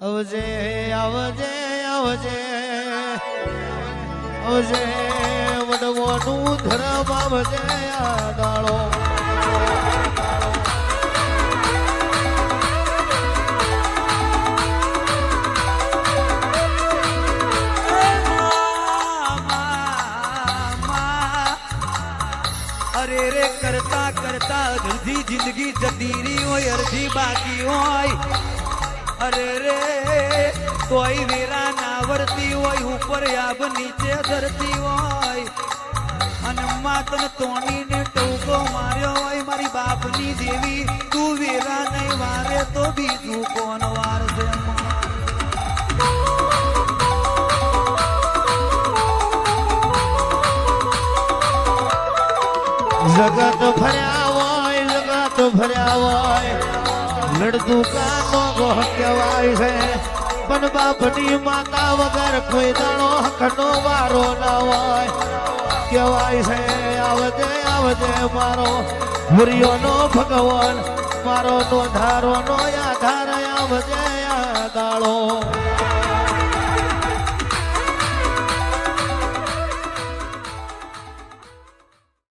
આવજે આવજે આવજે આવજે વડવાનું ધરમ આવજે આ દાળો અરે રે કરતા કરતા અડધી જિંદગી જતી રહી હોય અડધી બાકી હોય અરે રે તોય વેરા ના વળતી હોય ઉપર આબ નીચે ધરતી હોય અને માતન તોણી ને ટોકો માર્યો હોય મારી બાપની દેવી તું વેરા નહીં વારે તો બીજું કોણ વારશે જગત ભર્યા હોય લડતું કાનો ગોહ કહેવાય છે પણ બાપની માતા વગર કોઈ દાણો હકનો વારો ના હોય કહેવાય છે આવજે આવજે મારો મુરિયોનો ભગવાન મારો નો ધારો નો આધાર આવજે આ દાળો